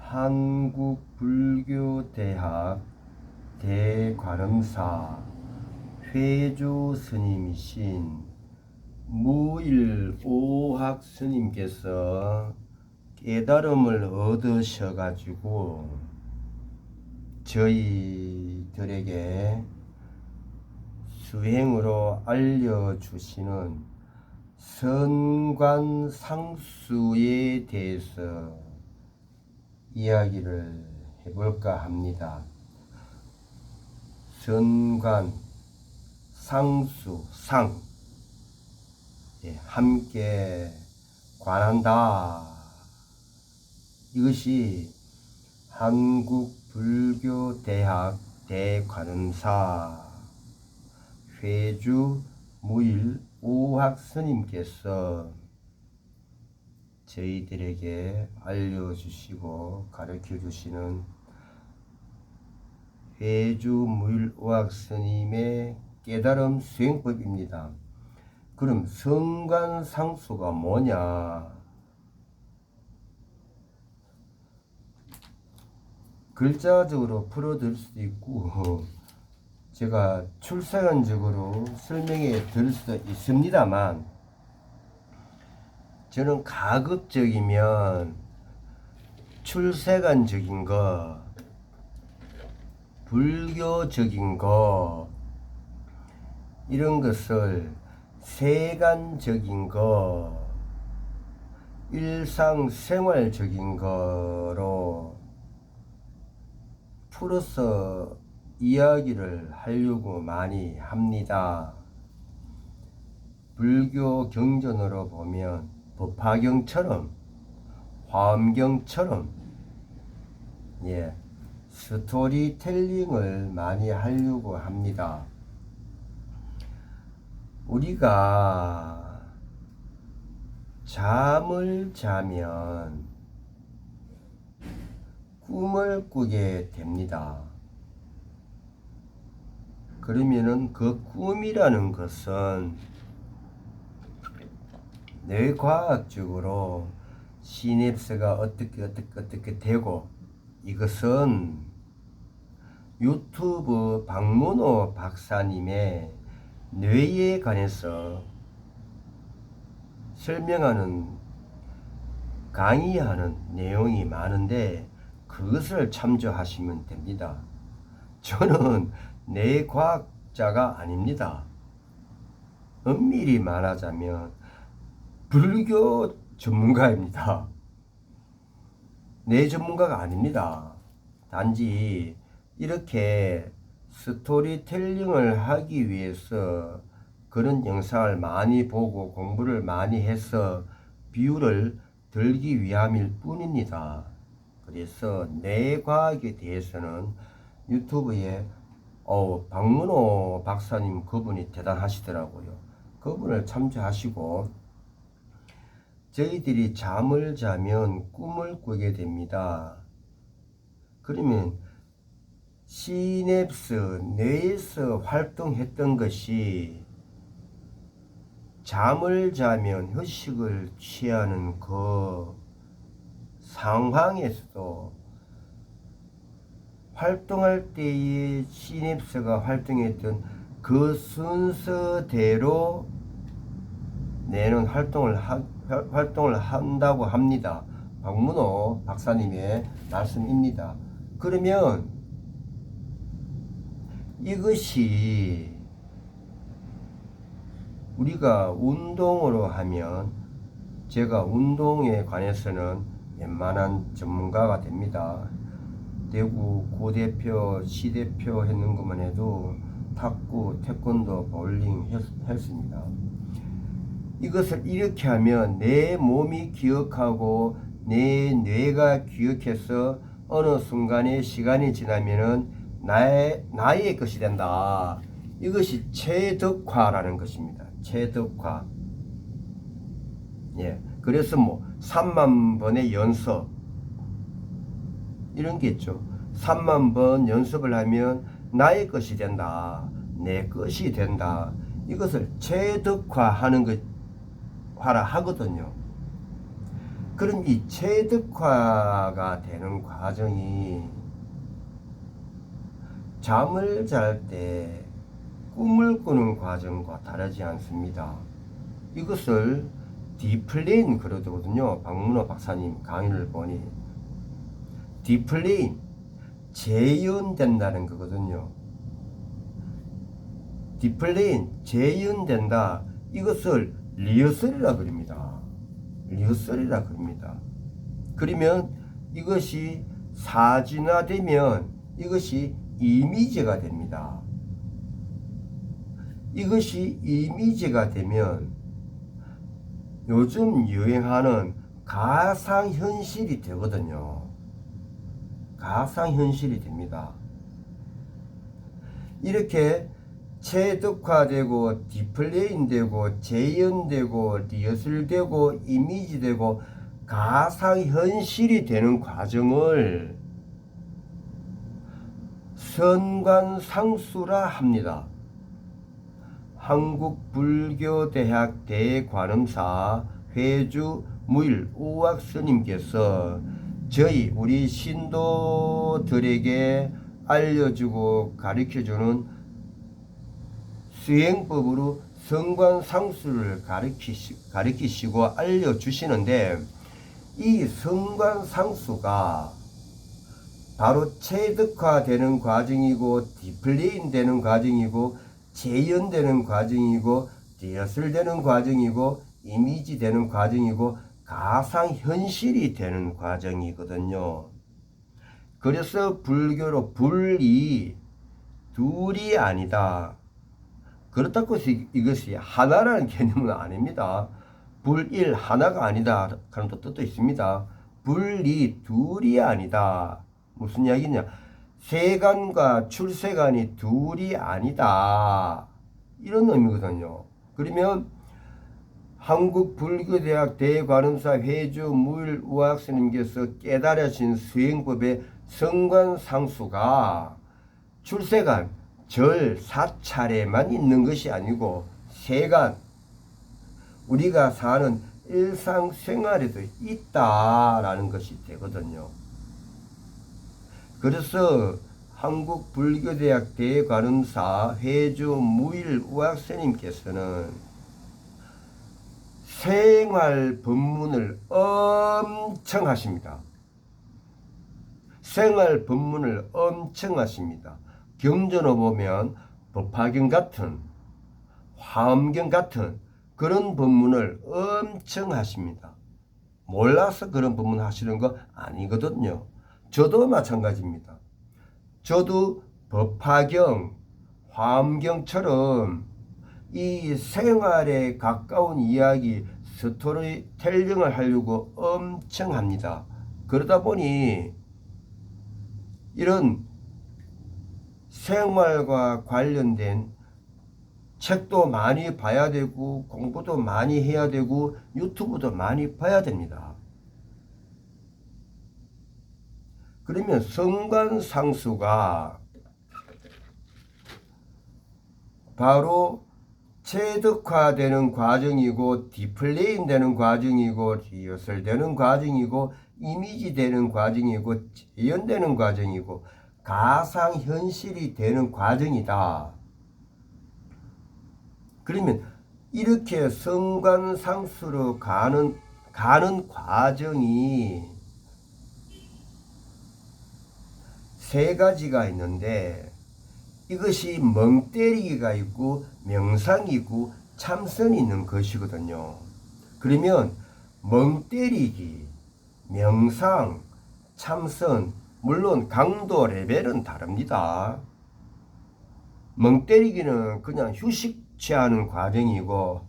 한국불교대학 대관음사 회조 스님이신 무일오학 스님께서 깨달음을 얻으셔 가지고 저희들에게 수행으로 알려주시는 선관상수에 대해서 이야기를 해볼까 합니다. 선관, 상수, 상, 함께 관한다. 이것이 한국불교대학 대관음사 회주 무일오학 스님께서 저희들에게 알려주시고 가르쳐주시는 회주 무일오학 스님의 깨달음 수행법입니다. 그럼 선관상수가 뭐냐? 글자적으로 풀어드릴 수도 있고 제가 출사연적으로 설명해 드릴 수도 있습니다만, 저는 가급적이면 출세관적인 거, 불교적인 거, 이런 것을 세간적인 거, 일상생활적인 거로 풀어서 이야기를 하려고 많이 합니다. 불교 경전으로 보면 법화경처럼, 화엄경처럼 스토리텔링을 많이 하려고 합니다. 우리가 잠을 자면 꿈을 꾸게 됩니다. 그러면은 그 꿈이라는 것은 뇌과학적으로 시냅스가 어떻게 되고, 이것은 유튜브 박문호 박사님의 뇌에 관해서 설명하는, 강의하는 내용이 많은데 그것을 참조하시면 됩니다. 저는 뇌과학자가 아닙니다. 엄밀히 말하자면 불교 전문가입니다. 뇌 전문가가 아닙니다. 단지 이렇게 스토리텔링을 하기 위해서 그런 영상을 많이 보고 공부를 많이 해서 비유를 들기 위함일 뿐입니다. 그래서 뇌과학에 대해서는 유튜브에 박문호 박사님, 그분이 대단하시더라고요. 그분을 참조하시고, 저희들이 잠을 자면 꿈을 꾸게 됩니다. 그러면 시냅스, 뇌에서 활동했던 것이 잠을 자면 휴식을 취하는 그 상황에서도 활동할 때의 시냅스가 활동했던 그 순서대로 뇌는 활동을 한다고 합니다. 박문호 박사님의 말씀입니다. 그러면 이것이 우리가 운동으로 하면, 제가 운동에 관해서는 웬만한 전문가가 됩니다. 대구 고대표, 시대표 했는 것만 해도 탁구, 태권도, 볼링, 헬스입니다. 이것을 이렇게 하면 내 몸이 기억하고 내 뇌가 기억해서 어느 순간에 시간이 지나면은 나의 것이 된다. 이것이 체득화라는 것입니다. 체득화. 그래서 3만 번의 연습, 이런 게 있죠. 3만 번 연습을 하면 나의 것이 된다. 내 것이 된다. 이것을 체득화하는 것 하라 하거든요. 그럼 이 체득화가 되는 과정이 잠을 잘 때 꿈을 꾸는 과정과 다르지 않습니다. 이것을 디플레인 그러거든요. 박문호 박사님 강의를 보니 디플레인 재현된다는 거거든요. 디플레인 재현된다. 이것을 리허설이라 그럽니다. 리허설이라 그럽니다. 그러면 이것이 사진화되면 이것이 이미지가 됩니다. 이것이 이미지가 되면 요즘 유행하는 가상현실이 되거든요. 가상현실이 됩니다. 이렇게 체득화되고 디플레인되고 재현되고 리허설되고 이미지되고 가상현실이 되는 과정을 선관상수라 합니다. 한국불교대학 대관음사 회주 무일우학 스님께서 우리 신도들에게 알려주고 가르쳐주는 수행법으로 성관상수를 가르치시고 알려주시는데, 이 성관상수가 바로 체득화되는 과정이고 디플레인되는 과정이고 재현되는 과정이고 리허설되는 과정이고 이미지되는 과정이고 가상현실이 되는 과정이거든요. 그래서 불교로 불이 둘이 아니다. 그렇다고 해서 이것이 하나라는 개념은 아닙니다. 불일 하나가 아니다 그런 뜻도 있습니다. 불이 둘이 아니다. 무슨 이야기냐? 세간과 출세간이 둘이 아니다. 이런 의미거든요. 그러면 한국불교대학 대관음사 회주 무일우학 스님께서 깨달으신 수행법의 성관상수가 출세간 절 사찰에만 있는 것이 아니고 세간 우리가 사는 일상생활에도 있다라는 것이 되거든요. 그래서 한국불교대학 대관음사 회주 무일우학 스님께서는 생활 법문을 엄청 하십니다. 생활 법문을 엄청 하십니다. 경전을 보면 법화경 같은 화엄경 같은 그런 법문을 엄청 하십니다. 몰라서 그런 법문 하시는 거 아니거든요. 저도 마찬가지입니다. 저도 법화경, 화엄경처럼 이 생활에 가까운 이야기, 스토리텔링을 하려고 엄청 합니다. 그러다 보니 이런 생활과 관련된 책도 많이 봐야 되고 공부도 많이 해야 되고 유튜브도 많이 봐야 됩니다. 그러면 성관상수가 바로 체득화되는 과정이고 디플레인되는 과정이고 리허설되는 과정이고 이미지되는 과정이고 재현되는 과정이고 가상현실이 되는 과정이다. 그러면 이렇게 성관상수로 가는 과정이 세 가지가 있는데, 이것이 멍때리기가 있고 명상이고 참선이 있는 것이거든요. 그러면 멍때리기, 명상, 참선, 물론 강도 레벨은 다릅니다. 멍때리기는 그냥 휴식 취하는 과정이고,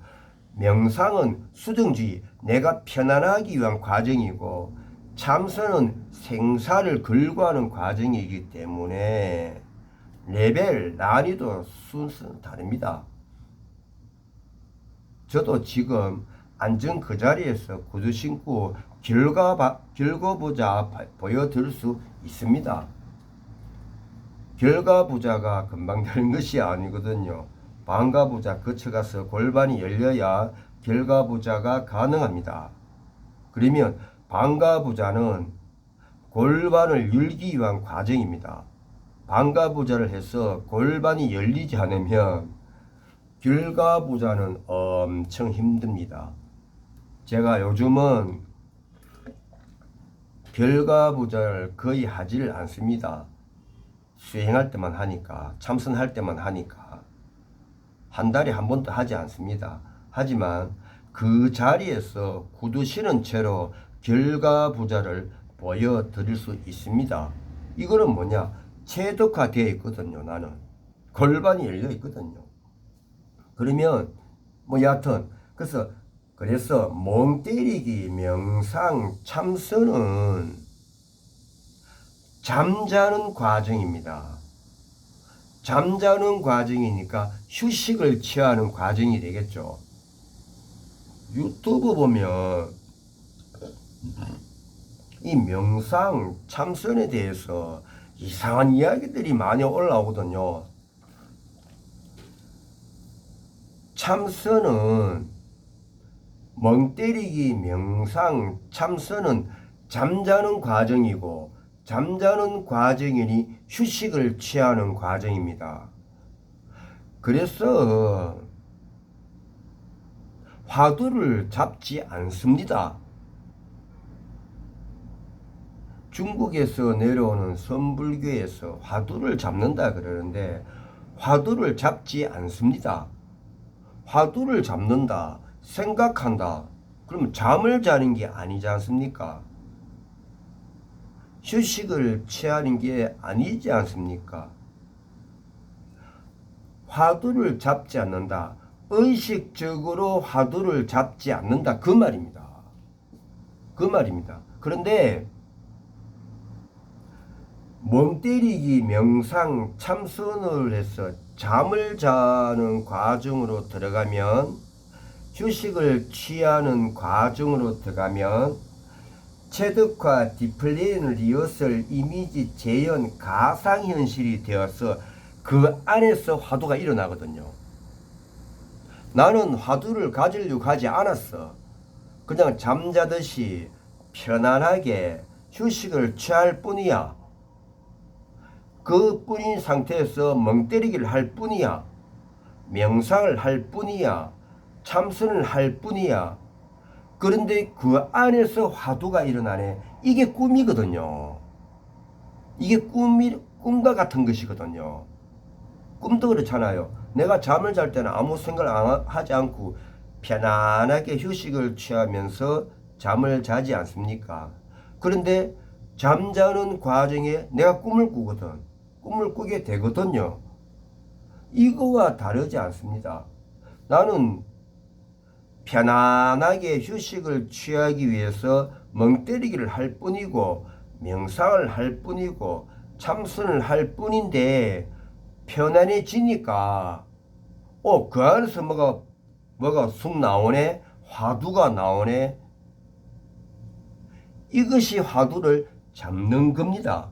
명상은 수정주의, 내가 편안하기 위한 과정이고, 참선은 생사를 걸고하는 과정이기 때문에 레벨, 난이도 순서는 다릅니다. 저도 지금 앉은 그 자리에서 구두 신고 결과부자 보여드릴 수 있습니다. 결과부자가 금방 되는 것이 아니거든요. 방과부자 거쳐가서 골반이 열려야 결과부자가 가능합니다. 그러면 방가부자는 골반을 열기 위한 과정입니다. 방가부자를 해서 골반이 열리지 않으면 결가부자는 엄청 힘듭니다. 제가 요즘은 결가부자를 거의 하지를 않습니다. 수행할 때만 하니까, 참선할 때만 하니까. 한 달에 한 번도 하지 않습니다. 하지만 그 자리에서 구두 신은 채로 결가부자를 보여드릴 수 있습니다. 이거는 뭐냐? 체득화되어 있거든요. 나는 골반이 열려 있거든요. 그러면 뭐 여하튼 그래서 멍 때리기, 명상, 참선은 잠자는 과정입니다. 잠자는 과정이니까 휴식을 취하는 과정이 되겠죠. 유튜브 보면 이 명상, 참선에 대해서 이상한 이야기들이 많이 올라오거든요. 참선은 멍 때리기, 명상, 참선은 잠자는 과정이고, 잠자는 과정이니 휴식을 취하는 과정입니다. 그래서 화두를 잡지 않습니다. 중국에서 내려오는 선불교에서 화두를 잡는다 그러는데 화두를 잡지 않습니다. 화두를 잡는다, 생각한다, 그러면 잠을 자는 게 아니지 않습니까? 휴식을 취하는 게 아니지 않습니까? 화두를 잡지 않는다, 의식적으로 화두를 잡지 않는다, 그 말입니다. 그 말입니다. 그런데 멍 때리기, 명상, 참선을 해서 잠을 자는 과정으로 들어가면, 휴식을 취하는 과정으로 들어가면 체득화, 디플레인, 리허설, 이미지, 재현, 가상현실이 되어서 그 안에서 화두가 일어나거든요. 나는 화두를 가지려고 하지 않았어. 그냥 잠자듯이 편안하게 휴식을 취할 뿐이야. 그 뿐인 상태에서 멍 때리기를 할 뿐이야. 명상을 할 뿐이야. 참선을 할 뿐이야. 그런데 그 안에서 화두가 일어나네. 이게 꿈이거든요. 이게 꿈과 같은 것이거든요. 꿈도 그렇잖아요. 내가 잠을 잘 때는 아무 생각을 하지 않고 편안하게 휴식을 취하면서 잠을 자지 않습니까? 그런데 잠자는 과정에 내가 꿈을 꾸거든. 꿈을 꾸게 되거든요. 이거와 다르지 않습니다. 나는 편안하게 휴식을 취하기 위해서 멍 때리기를 할 뿐이고, 명상을 할 뿐이고, 참선을 할 뿐인데, 편안해지니까, 그 안에서 뭐가 쑥 나오네? 화두가 나오네? 이것이 화두를 잡는 겁니다.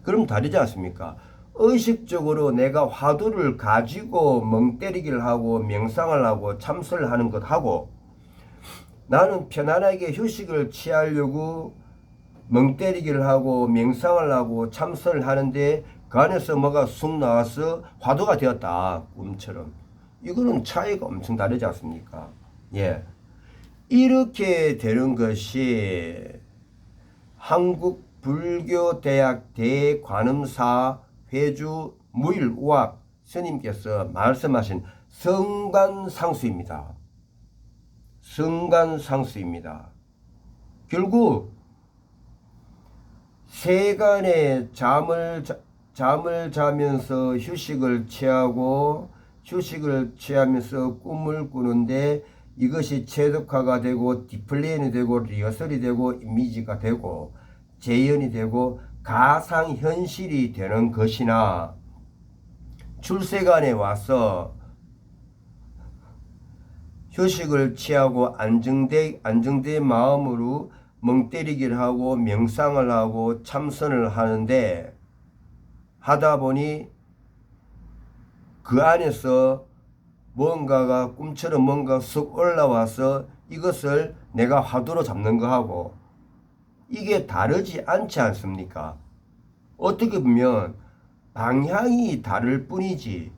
그럼 다르지 않습니까? 의식적으로 내가 화두를 가지고 멍 때리기를 하고 명상을 하고 참선을 하는 것하고, 나는 편안하게 휴식을 취하려고 멍 때리기를 하고 명상을 하고 참선을 하는데 그 안에서 뭐가 쑥 나와서 화두가 되었다, 꿈처럼. 이거는 차이가 엄청 다르지 않습니까? 예. 이렇게 되는 것이 한국 불교대학 대관음사 회주 무일우학 스님께서 말씀하신 성관상수입니다. 성관상수입니다. 결국 세간에 잠을 자면서 휴식을 취하고 휴식을 취하면서 꿈을 꾸는데 이것이 체득화가 되고 디플레인이 되고 리허설이 되고 이미지가 되고 재현이 되고 가상현실이 되는 것이나, 출세간에 와서 휴식을 취하고 안정된 마음으로 멍 때리기를 하고 명상을 하고 참선을 하는데, 하다 보니 그 안에서 뭔가가 꿈처럼 뭔가 쑥 올라와서 이것을 내가 화두로 잡는 거하고 이게 다르지 않지 않습니까? 어떻게 보면 방향이 다를 뿐이지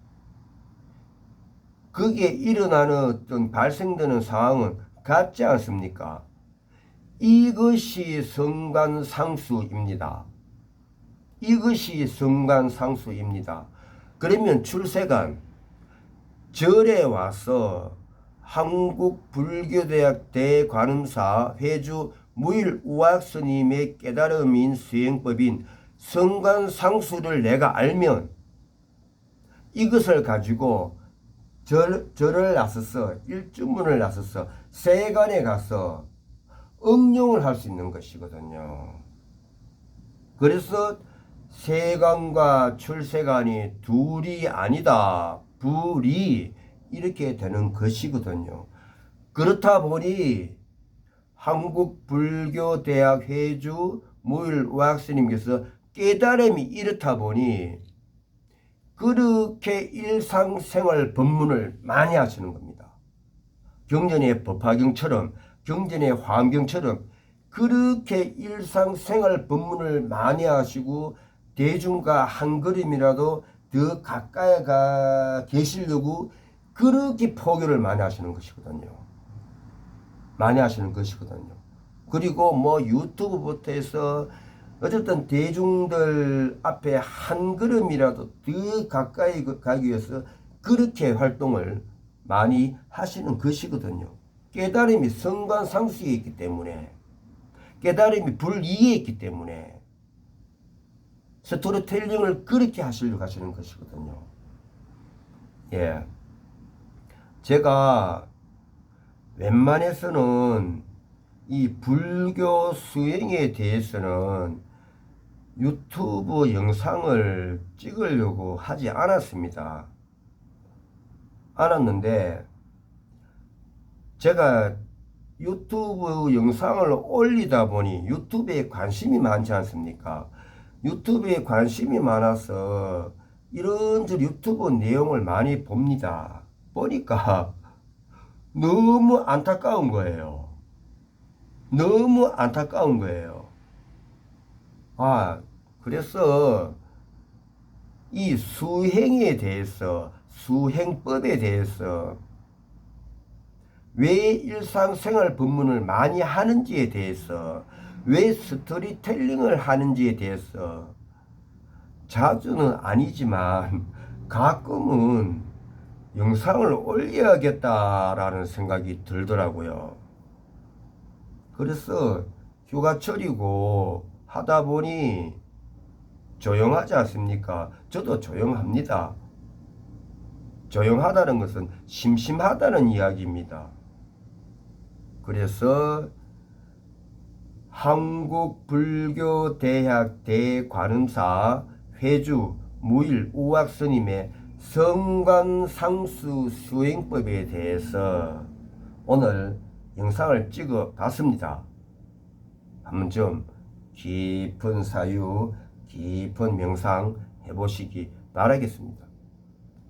그게 일어나는 어떤 발생되는 상황은 같지 않습니까? 이것이 성관상수입니다. 이것이 성관상수입니다. 그러면 출세관 절에 와서 한국불교대학 대관음사 회주 무일우학 스님의 깨달음인 수행법인 성관상수를 내가 알면 이것을 가지고 절을 나서서 일주문을 나서서 세관에 가서 응용을 할 수 있는 것이거든요. 그래서 세관과 출세관이 둘이 아니다. 불이 이렇게 되는 것이거든요. 그렇다 보니 한국불교대학 회주 무일우학스님께서 깨달음이 이렇다 보니 그렇게 일상생활 법문을 많이 하시는 겁니다. 경전의 법화경처럼 경전의 화엄경처럼 그렇게 일상생활 법문을 많이 하시고 대중과 한 걸음이라도 더 가까이 가 계시려고 그렇게 포교를 많이 하시는 것이거든요. 많이 하시는 것이거든요. 그리고 뭐 유튜브부터 해서 어쨌든 대중들 앞에 한 걸음이라도 더 가까이 가기 위해서 그렇게 활동을 많이 하시는 것이거든요. 깨달음이 성관상수에 있기 때문에 깨달음이 불이에 있기 때문에 스토리텔링을 그렇게 하시려고 하시는 것이거든요. 예. 제가 웬만해서는 이 불교 수행에 대해서는 유튜브 영상을 찍으려고 하지 않았습니다. 않았는데 제가 유튜브 영상을 올리다 보니 유튜브에 관심이 많지 않습니까? 유튜브에 관심이 많아서 이런저런 유튜브 내용을 많이 봅니다. 보니까 너무 안타까운 거예요. 너무 안타까운 거예요. 그래서 이 수행에 대해서, 수행법에 대해서 왜 일상생활 법문을 많이 하는지에 대해서, 왜 스토리텔링을 하는지에 대해서 자주는 아니지만 가끔은 영상을 올려야겠다라는 생각이 들더라고요. 그래서 휴가철이고 하다 보니 조용하지 않습니까? 저도 조용합니다. 조용하다는 것은 심심하다는 이야기입니다. 그래서 한국불교대학 대관음사 회주 무일우학 스님의 성관상수 수행법에 대해서 오늘 영상을 찍어 봤습니다. 한번 좀 깊은 사유, 깊은 명상 해보시기 바라겠습니다.